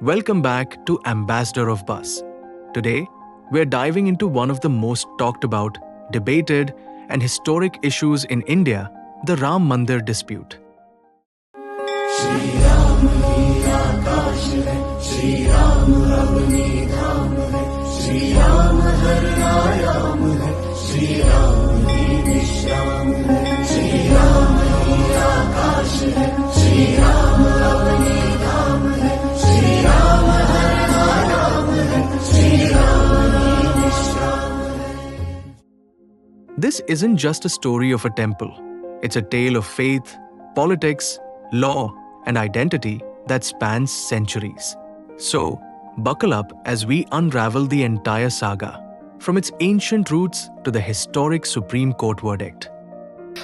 Welcome back to Ambassador of Bus. Today, we're diving into one of the most talked about, debated, and historic issues in India, the Ram Mandir dispute. This isn't just a story of a temple. It's a tale of faith, politics, law, and identity that spans centuries. So, buckle up as we unravel the entire saga, from its ancient roots to the historic Supreme Court verdict.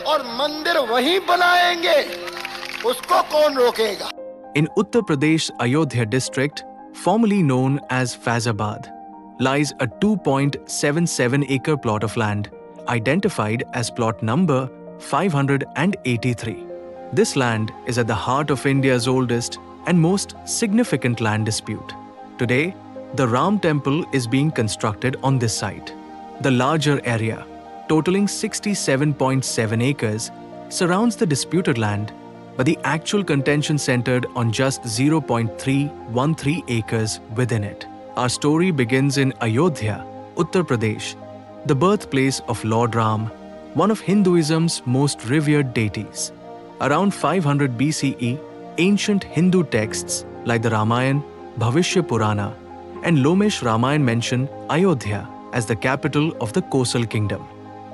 और मंदिर वहीं बनाएंगे, उसको कौन रोकेगा? In Uttar Pradesh Ayodhya district, formerly known as Faizabad, lies a 2.77-acre plot of land, identified as plot number 583. This land is at the heart of India's oldest and most significant land dispute. Today, the Ram Temple is being constructed on this site. The larger area, totaling 67.7 acres, surrounds the disputed land, but the actual contention centered on just 0.313 acres within it. Our story begins in Ayodhya, Uttar Pradesh, the birthplace of Lord Ram, one of Hinduism's most revered deities. Around 500 BCE, ancient Hindu texts like the Ramayana, Bhavishya Purana, and Lomesh Ramayana mention Ayodhya as the capital of the Kosal kingdom.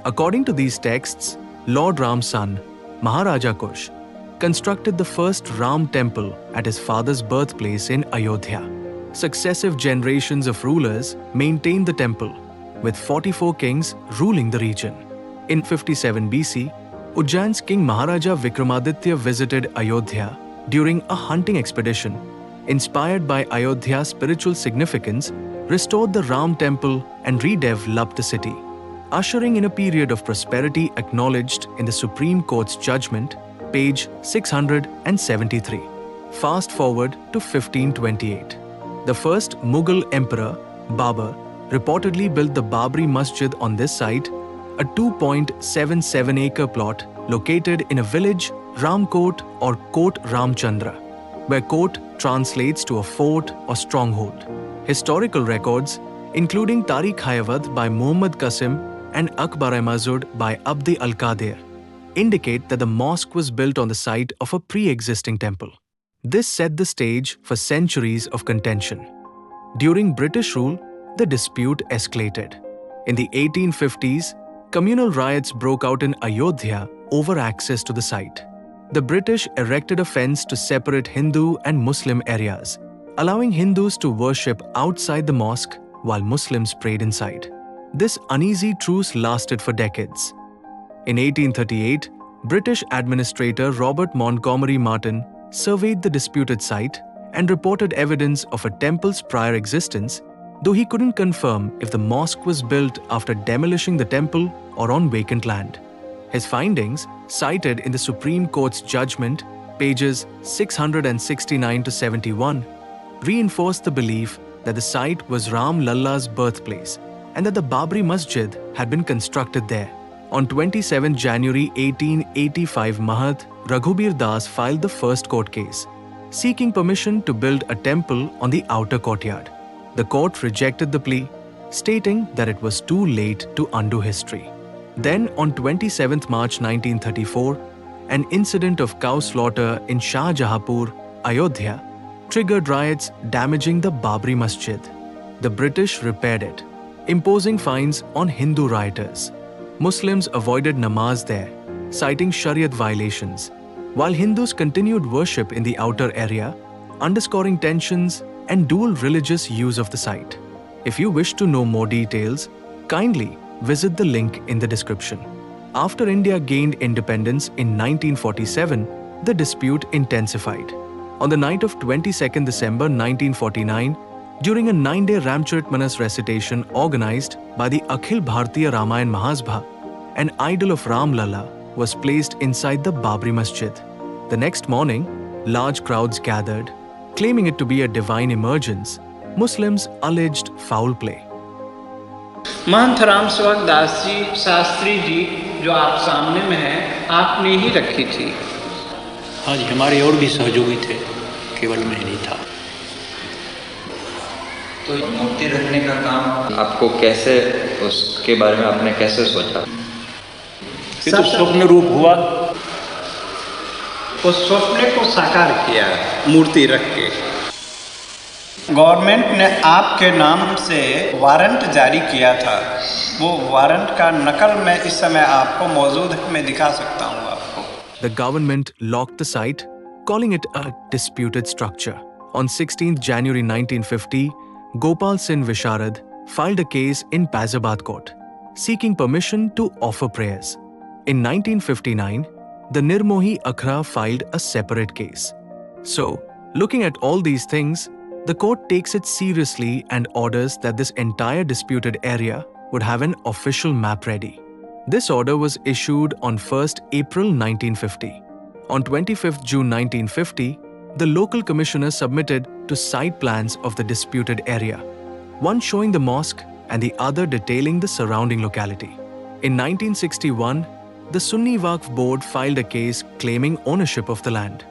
According to these texts, Lord Ram's son, Maharaja Kush, constructed the first Ram temple at his father's birthplace in Ayodhya. Successive generations of rulers maintained the temple, with 44 kings ruling the region. In 57 BC, Ujjain's king Maharaja Vikramaditya visited Ayodhya during a hunting expedition. Inspired by Ayodhya's spiritual significance, restored the Ram temple and redeveloped the city, ushering in a period of prosperity acknowledged in the Supreme Court's judgment, page 673. Fast forward to 1528. The first Mughal emperor, Babur, reportedly built the Babri Masjid on this site, a 2.77-acre plot located in a village, Ramkot or Kot Ramchandra, where Kot translates to a fort or stronghold. Historical records, including Tarikh-i-Awad by Muhammad Qasim and Akbar-i-Mazud by Abd al-Qadir, indicate that the mosque was built on the site of a pre-existing temple. This set the stage for centuries of contention. During British rule, the dispute escalated. In the 1850s, communal riots broke out in Ayodhya over access to the site. The British erected a fence to separate Hindu and Muslim areas, allowing Hindus to worship outside the mosque while Muslims prayed inside. This uneasy truce lasted for decades. In 1838, British administrator Robert Montgomery Martin surveyed the disputed site and reported evidence of a temple's prior existence, though he couldn't confirm if the mosque was built after demolishing the temple or on vacant land. His findings, cited in the Supreme Court's judgment, pages 669 to 71, reinforced the belief that the site was Ram Lalla's birthplace and that the Babri Masjid had been constructed there. On 27 January 1885, Mahat Raghubir Das filed the first court case, seeking permission to build a temple on the outer courtyard. The court rejected the plea, stating that it was too late to undo history. Then, on 27 March 1934, an incident of cow slaughter in Shah Jahanpur, Ayodhya, triggered riots damaging the Babri Masjid. The British repaired it, imposing fines on Hindu rioters. Muslims avoided namaz there, citing Shariat violations, while Hindus continued worship in the outer area, underscoring tensions and dual religious use of the site. If you wish to know more details, kindly visit the link in the description. After India gained independence in 1947, the dispute intensified. On the night of 22nd December 1949, during a 9-day Ramcharitmanas recitation organized by the Akhil Bhartiya Ramayana Mahasabha, an idol of Ram Lalla was placed inside the Babri Masjid. The next morning, large crowds gathered, claiming it to be a divine emergence, Muslims alleged foul play. Mahant Ram सेवक दास जी शास्त्री जी जो आप सामने में हैं, आपने ही रखी थी। हाँ जी, हमारे और भी सहयोगी थे, केवल मैं नहीं था। तो मूर्ति रखने का काम आपको कैसे, उसके बारे में आपने कैसे सोचा? ये तो स्वप्न रूप हुआ। उस स्वप्न को साकार किया मूर्ति रख के। गवर्नमेंट ने आपके नाम से वारंट जारी किया था, वो वारंट का नकल मैं इस समय आपको मौजूद है, मैं दिखा सकता हूँ आपको। The government locked the site, calling it a disputed structure. On 16th January 1950, Gopal Singh Visharad filed a case in Pazabad court, seeking permission to offer prayers. In 1959, the Nirmohi Akhra filed a separate case. So, looking at all these things, the court takes it seriously and orders that this entire disputed area would have an official map ready. This order was issued on 1st April 1950. On 25th June 1950, the local commissioner submitted to site plans of the disputed area, one showing the mosque and the other detailing the surrounding locality. In 1961, the Sunni Waqf Board filed a case claiming ownership of the land.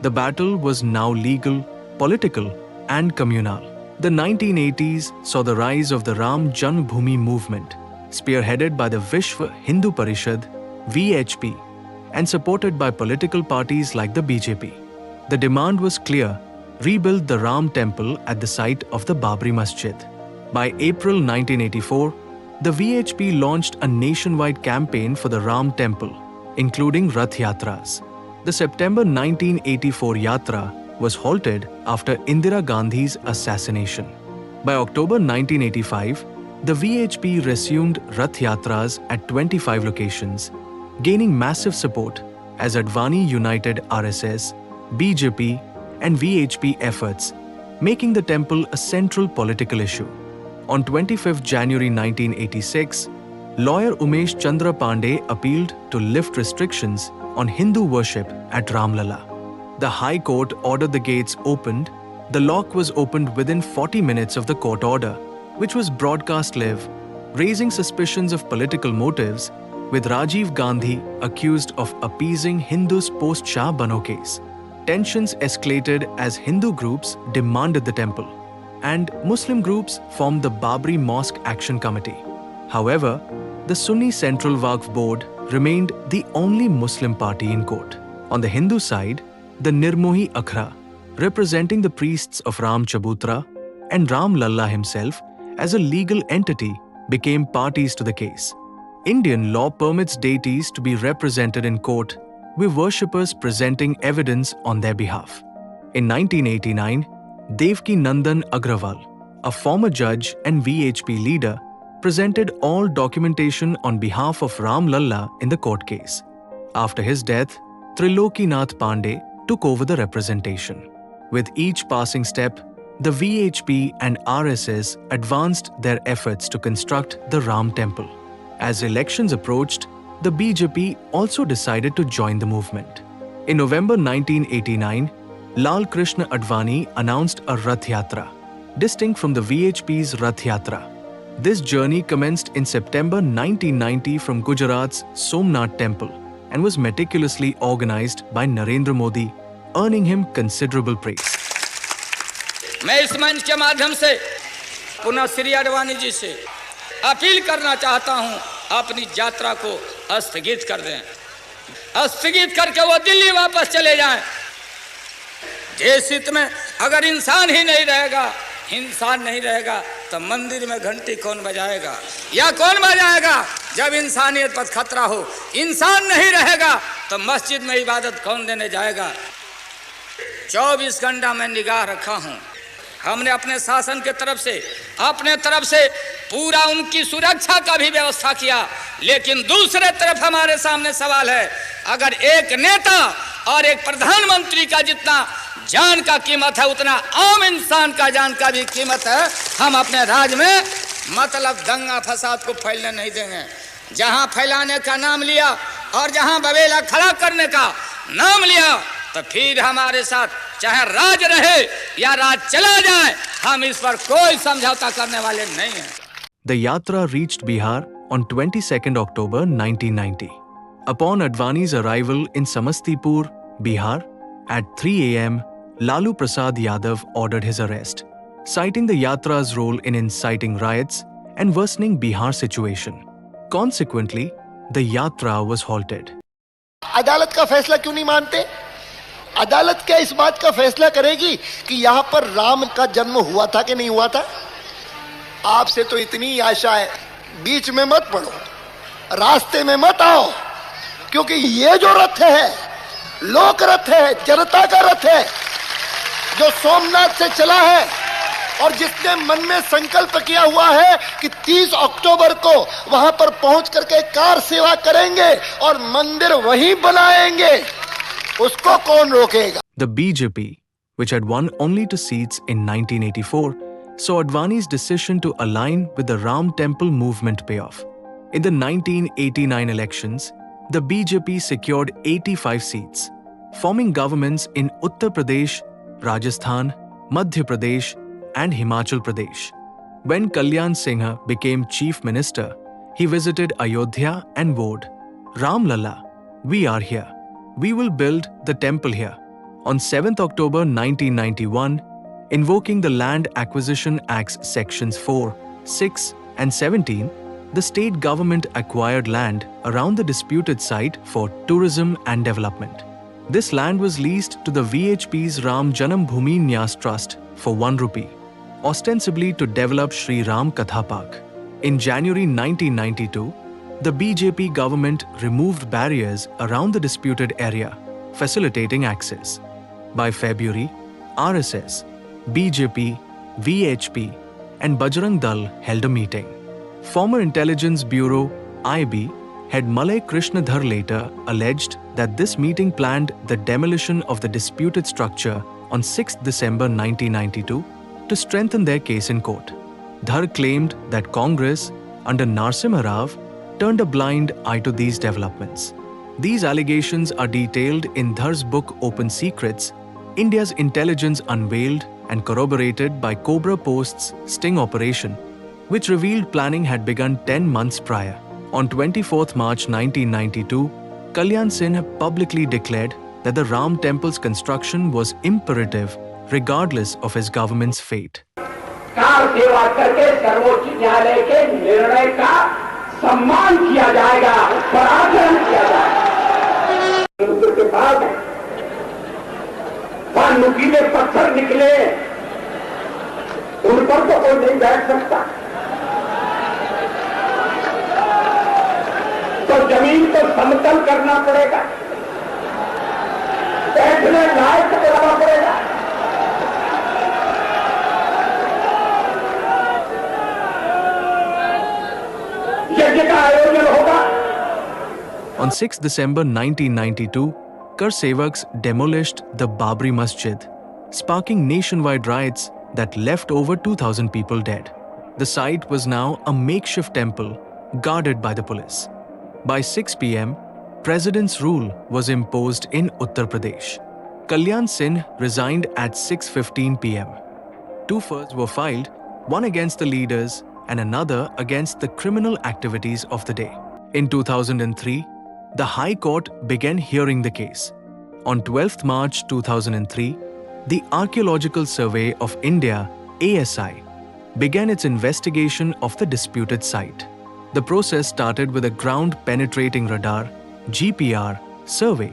The battle was now legal, political, and communal. The 1980s saw the rise of the Ram Janmabhoomi movement, spearheaded by the Vishwa Hindu Parishad (VHP) and supported by political parties like the BJP. The demand was clear: rebuild the Ram temple at the site of the Babri Masjid. By April 1984, the VHP launched a nationwide campaign for the Ram temple, including Rath Yatras. The September 1984 Yatra was halted after Indira Gandhi's assassination. By October 1985, the VHP resumed Rath Yatras at 25 locations, gaining massive support as Advani united RSS, BJP, and VHP efforts, making the temple a central political issue. On 25 January 1986, lawyer Umesh Chandra Pandey appealed to lift restrictions on Hindu worship at Ramlala. The High Court ordered the gates opened. The lock was opened within 40 minutes of the court order, which was broadcast live, raising suspicions of political motives, with Rajiv Gandhi accused of appeasing Hindus post-Shah Bano case. Tensions escalated as Hindu groups demanded the temple, and Muslim groups formed the Babri Mosque Action Committee. However, the Sunni Central Waqf Board remained the only Muslim party in court. On the Hindu side, the Nirmohi Akhra, representing the priests of Ram Chabutra and Ram Lalla himself as a legal entity, became parties to the case. Indian law permits deities to be represented in court, with worshippers presenting evidence on their behalf. In 1989, Devki Nandan Agrawal, a former judge and VHP leader, presented all documentation on behalf of Ram Lalla in the court case. After his death, Trilokinath Pandey took over the representation. With each passing step, the VHP and RSS advanced their efforts to construct the Ram temple. As elections approached, the BJP also decided to join the movement. In November 1989, Lal Krishna Advani announced a Rath Yatra, distinct from the VHP's Rath Yatra. This journey commenced in September 1990 from Gujarat's Somnath temple and was meticulously organized by Narendra Modi, earning him considerable praise. मैं इस मंच के माध्यम से पुनः श्री अडवाणी जी से appeal करना चाहता हूं, अपनी यात्रा को स्थगित कर दें, स्थगित करके वो दिल्ली वापस चले जाएं। देश हित में अगर इंसान ही नहीं रहेगा, इंसान नहीं रहेगा, तो मंदिर में घंटी कौन बजाएगा या कौन बजाएगा? जब इंसानियत पर खतरा हो, इंसान नहीं रहेगा तो मस्जिद में इबादत कौन देने जाएगा? 24 घंटा में निगाह रखा हूं। हमने अपने शासन के अपने तरफ से पूरा उनकी सुरक्षा का भी व्यवस्था किया, लेकिन दूसरे तरफ हमारे सामने सवाल है, अगर एक नेता और एक प्रधानमंत्री का जितना जान का कीमत है, उतना आम इंसान का जान का भी कीमत है। हम अपने राज्य में मतलब दंगा फसाद को फैलने नहीं देंगे। जहां फैलाने का नाम लिया और जहां बवेला खड़ा करने का नाम लिया, तो फिर हमारे साथ चाहे राज रहे या राज चला जाए, हम इस पर कोई समझौता करने वाले नहीं हैं। The Yatra reached Bihar on 22nd October 1990. Upon Advani's arrival in Samastipur, Bihar, at 3 a.m., Lalu Prasad Yadav ordered his arrest, citing the Yatra's role in inciting riots and worsening Bihar's situation. Consequently, the Yatra was halted. अदालत का फैसला क्यों नहीं मानते? अदालत क्या इस बात का फैसला करेगी कि यहां पर राम का जन्म हुआ था कि नहीं हुआ था? आपसे तो इतनी आशा है, बीच में मत पड़ो, रास्ते में मत आओ, क्योंकि ये जो रथ है, लोक रथ है, जनता का रथ है, जो सोमनाथ से चला है और जिसने मन में संकल्प किया हुआ है कि 30 अक्टूबर को वहां पर पहुंच करके कार सेवा करेंगे और मंदिर वहीं बनाएंगे, उसको कौन रोकेगा? The BJP, which had won only 2 seats in 1984, saw Advani's decision to align with the Ram Temple movement pay off. In the 1989 elections, the BJP secured 85 seats, forming governments in Uttar Pradesh, Rajasthan, Madhya Pradesh, and Himachal Pradesh. When Kalyan Singh became chief minister, he visited Ayodhya and vowed, "Ram Lalla, we are here. We will build the temple here." On 7th October 1991, invoking the Land Acquisition Act's Sections 4, 6, and 17, the state government acquired land around the disputed site for tourism and development. This land was leased to the VHP's Ram Janam Bhoomi Nyas Trust for 1 rupee, ostensibly to develop Sri Ram Katha Park. In January 1992, the BJP government removed barriers around the disputed area, facilitating access. By February, RSS, BJP, VHP, and Bajrang Dal held a meeting. Former Intelligence Bureau IB head Malay Krishnadhar later alleged that this meeting planned the demolition of the disputed structure on 6 December 1992 to strengthen their case in court. Dhar claimed that Congress, under Narsimha Rao, turned a blind eye to these developments. These allegations are detailed in Dhar's book Open Secrets, India's Intelligence Unveiled and corroborated by Cobra Post's sting operation, which revealed planning had begun 10 months prior. On 24th March 1992, Kalyan Singh publicly declared that the Ram Temple's construction was imperative regardless of his government's fate. Car सेवा करके सर्वोच्च न्यायालय के निर्णय का सम्मान किया जाएगा, पर आचरण किया जाएगा। उनके बाद नुकीले पत्थर निकले, उन पर तो कोई नहीं बैठ सकता, तो जमीन को समतल करना पड़ेगा, बैठने लायक बनाना पड़ेगा। यज्ञ का आयोजन होगा। On 6 December 1992, Kar Sevaks demolished the Babri Masjid, sparking nationwide riots that left over 2,000 people dead. The site was now a makeshift temple guarded by the police. By 6 p.m., President's rule was imposed in Uttar Pradesh. Kalyan Singh resigned at 6:15 p.m. 2 FIRs were filed, one against the leaders and another against the criminal activities of the day. In 2003, the High Court began hearing the case. On 12th March 2003, the Archaeological Survey of India, ASI, began its investigation of the disputed site. The process started with a ground-penetrating radar, GPR, survey,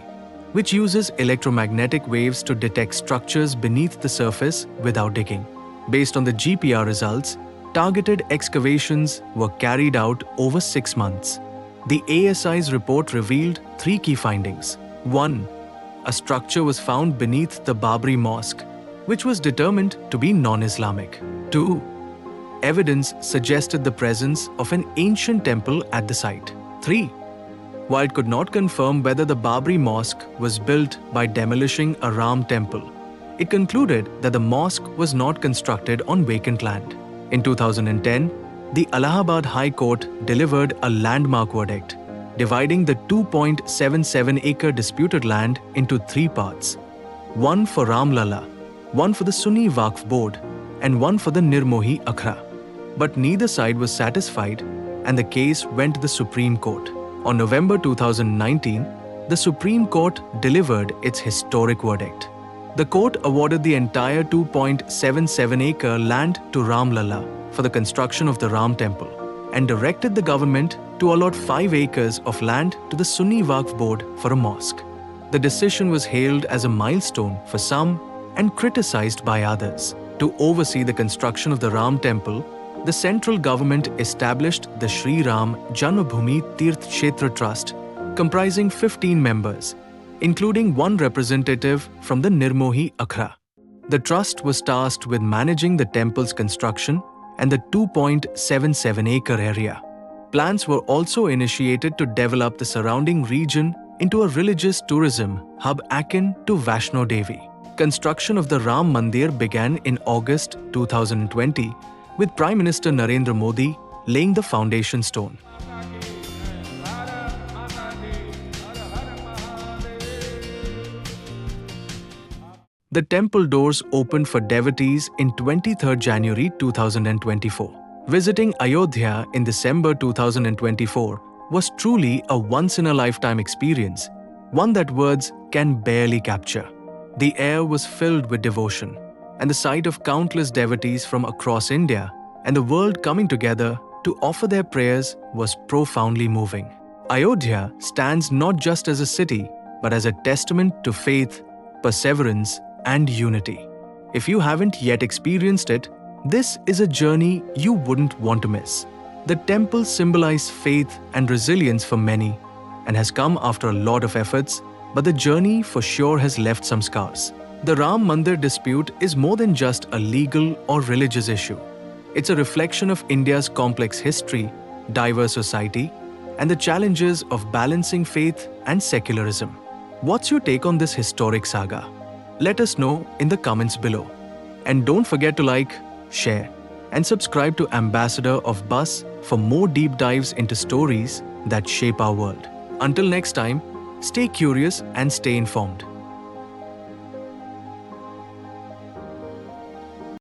which uses electromagnetic waves to detect structures beneath the surface without digging. Based on the GPR results, targeted excavations were carried out over 6 months. The ASI's report revealed 3 key findings. 1. A structure was found beneath the Babri Mosque, which was determined to be non-Islamic. 2. Evidence suggested the presence of an ancient temple at the site. 3. While it could not confirm whether the Babri Mosque was built by demolishing a Ram temple, it concluded that the mosque was not constructed on vacant land. In 2010, the Allahabad High Court delivered a landmark verdict, dividing the 2.77-acre disputed land into 3 parts. one for Ram Lalla, one for the Sunni Waqf Board, and one for the Nirmohi Akhra. But neither side was satisfied, and the case went to the Supreme Court. On November 2019, the Supreme Court delivered its historic verdict. The court awarded the entire 2.77-acre land to Ram Lalla for the construction of the Ram Temple and directed the government to allot 5 acres of land to the Sunni Waqf Board for a mosque. The decision was hailed as a milestone for some and criticized by others. To oversee the construction of the Ram Temple, the central government established the Shri Ram Janmabhoomi Tirth Kshetra Trust, comprising 15 members, including one representative from the Nirmohi Akhra. The trust was tasked with managing the temple's construction and the 2.77-acre area. Plans were also initiated to develop the surrounding region into a religious tourism hub akin to Vaishno Devi. Construction of the Ram Mandir began in August 2020, with Prime Minister Narendra Modi laying the foundation stone. The temple doors opened for devotees in 23 January 2024. Visiting Ayodhya in December 2024 was truly a once-in-a-lifetime experience, one that words can barely capture. The air was filled with devotion, and the sight of countless devotees from across India and the world coming together to offer their prayers was profoundly moving. Ayodhya stands not just as a city, but as a testament to faith, perseverance, and unity. If you haven't yet experienced it, this is a journey you wouldn't want to miss. The temple symbolizes faith and resilience for many and has come after a lot of efforts, but the journey for sure has left some scars. The Ram Mandir dispute is more than just a legal or religious issue. It's a reflection of India's complex history, diverse society, and the challenges of balancing faith and secularism. What's your take on this historic saga? Let us know in the comments below. And don't forget to like, share, and subscribe to Ambassador of Bus for more deep dives into stories that shape our world. Until next time, stay curious and stay informed.